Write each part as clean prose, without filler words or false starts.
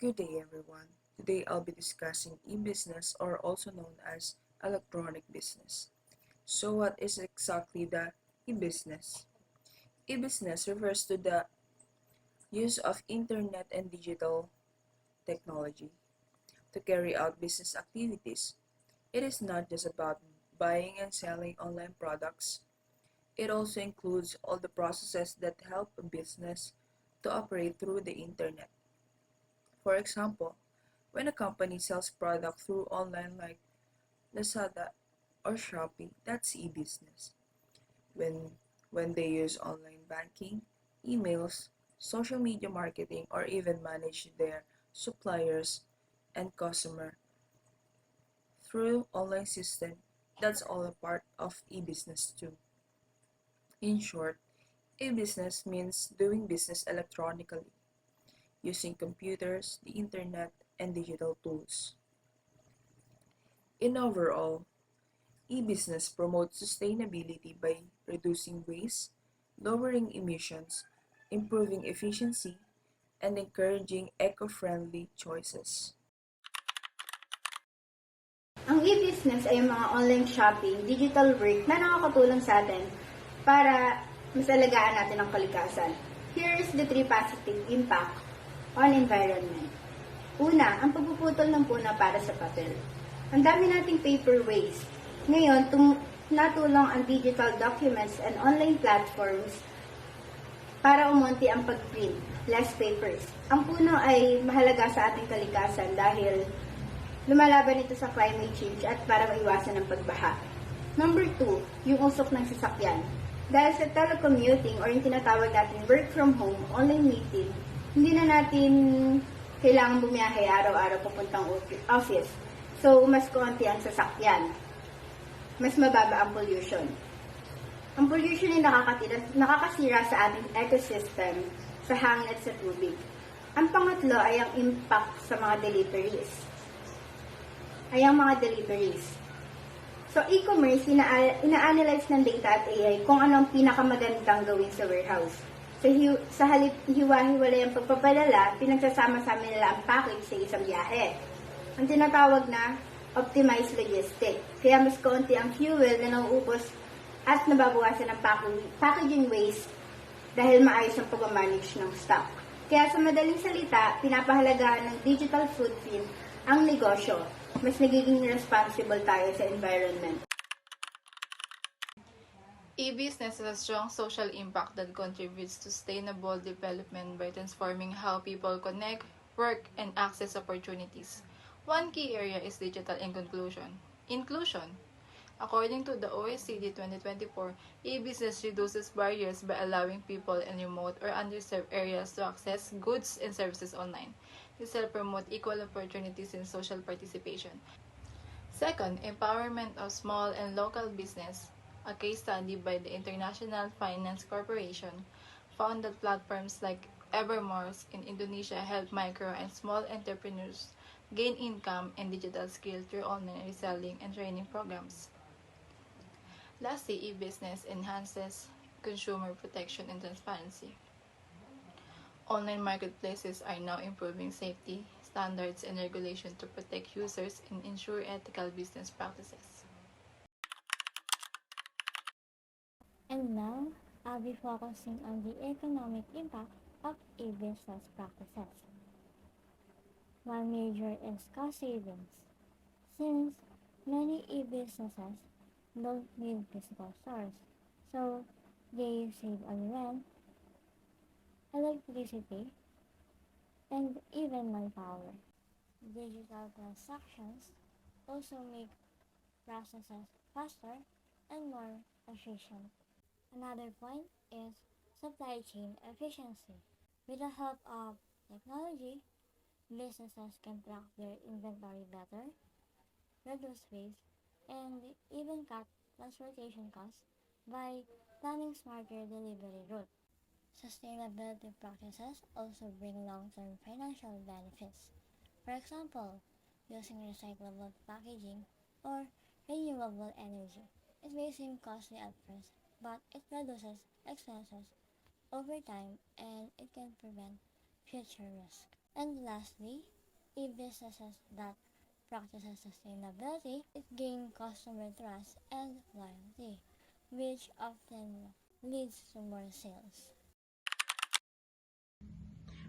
Good day, everyone. Today I'll be discussing e-business, or also known as electronic business. So, what is exactly the e-business? E-business refers to the use of internet and digital technology to carry out business activities. It is not just about buying and selling online products, it also includes all the processes that help a business to operate through the internet. For example, when a company sells product through online like Lazada or Shopee, that's e-business. When when they use online banking, emails, social media marketing, or even manage their suppliers and customer through online system, that's all a part of e-business too. In short, e-business means doing business electronically, using computers, the internet, and digital tools. In overall, e-business promotes sustainability by reducing waste, lowering emissions, improving efficiency, and encouraging eco-friendly choices. Ang e-business ay mga online shopping, digital work na nakakatulong sa atin para mas alagaan natin ang kalikasan. Here is the 3 positive impact on environment. Una, ang pagpuputol ng puna para sa papel. Ang dami nating paper waste. Ngayon, natulong ang digital documents and online platforms para umunti ang pag-print, less papers. Ang puno ay mahalaga sa ating kalikasan dahil lumalaban ito sa climate change at para maiwasan ang pagbaha. Number 2, yung usok ng sasakyan. Dahil sa telecommuting or yung tinatawag natin work from home, online meeting, hindi na natin kailangan bumiyahe araw-araw papuntang office. So, mas konti ang sasakyan. Mas mababa ang pollution. Ang pollution ay nakakasira sa ating ecosystem, sa hangin at sa tubig. Ang pangatlo ay ang impact sa mga deliveries. So, e-commerce, ina-analyze ng data at AI kung anong pinakamagandang gawin sa warehouse. Sa halip hiwa-hiwalay ang pagpapadala, pinagsasama-sama nila ang package sa isang biyahe. Ang tinatawag na optimized logistics. Kaya mas konti ang fuel na nauubos at nababawasan ang packaging waste dahil maayos ang pag-manage ng stock. Kaya sa madaling salita, pinapahalagahan ng digital footprint ang negosyo. Mas nagiging responsible tayo sa environment. E-business has a strong social impact that contributes to sustainable development by transforming how people connect, work, and access opportunities. One key area is digital inclusion. According to the OECD 2024, e-business reduces barriers by allowing people in remote or underserved areas to access goods and services online. This helps promote equal opportunities in social participation. Second, empowerment of small and local business. A case study by the International Finance Corporation found that platforms like Evermores in Indonesia help micro and small entrepreneurs gain income and digital skills through online reselling and training programs. Lastly, e-business enhances consumer protection and transparency. Online marketplaces are now improving safety, standards, and regulation to protect users and ensure ethical business practices. And now, I'll be focusing on the economic impact of e-business practices. One major is cost savings. Since many e-businesses don't need physical stores, so they save on rent, electricity, and even manpower. Digital transactions also make processes faster and more efficient. Another point is supply chain efficiency. With the help of technology, businesses can track their inventory better, reduce waste, and even cut transportation costs by planning smarter delivery routes. Sustainability practices also bring long-term financial benefits. For example, using recyclable packaging or renewable energy. It may seem costly at first, but it reduces expenses over time and it can prevent future risk. And lastly, e-businesses that practices sustainability, it gains customer trust and loyalty, which often leads to more sales.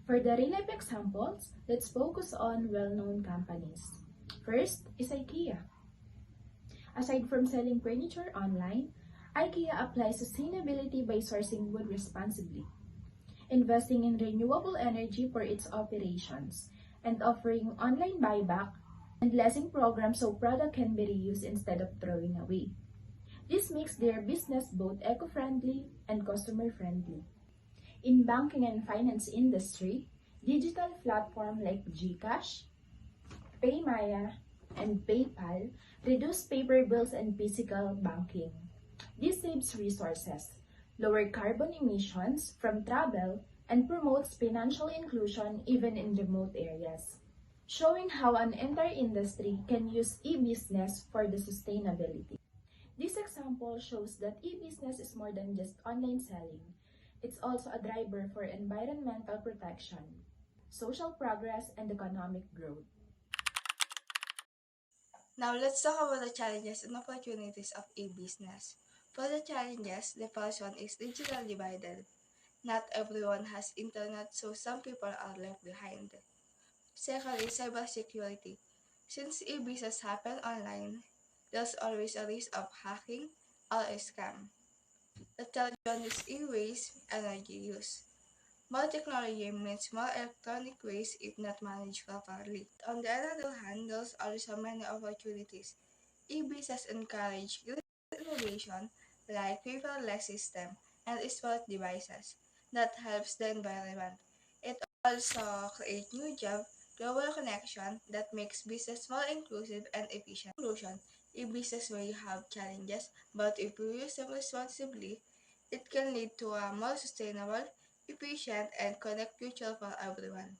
For the real-life examples, let's focus on well-known companies. First is IKEA. Aside from selling furniture online, IKEA applies sustainability by sourcing wood responsibly, investing in renewable energy for its operations, and offering online buyback and leasing programs so product can be reused instead of throwing away. This makes their business both eco-friendly and customer-friendly. In banking and finance industry, digital platforms like GCash, Paymaya, and PayPal reduce paper bills and physical banking. This saves resources, lower carbon emissions from travel, and promotes financial inclusion even in remote areas, showing how an entire industry can use e-business for the sustainability. This example shows that e-business is more than just online selling. It's also a driver for environmental protection, social progress, and economic growth. Now let's talk about the challenges and opportunities of e-business. For the challenges, the first one is digital divided. Not everyone has internet, so some people are left behind. Second is cybersecurity. Since e-business happen online, there's always a risk of hacking or a scam. The third one is e-waste energy use. More technology means more electronic waste if not managed properly. On the other hand, there's also many opportunities. E-business encourage green innovation like paperless system and smart devices that helps the environment. It also creates new jobs, global connection that makes business more inclusive and efficient. In conclusion, e-business may have challenges, but if we use them responsibly, it can lead to a more sustainable, efficient, and connect future for everyone.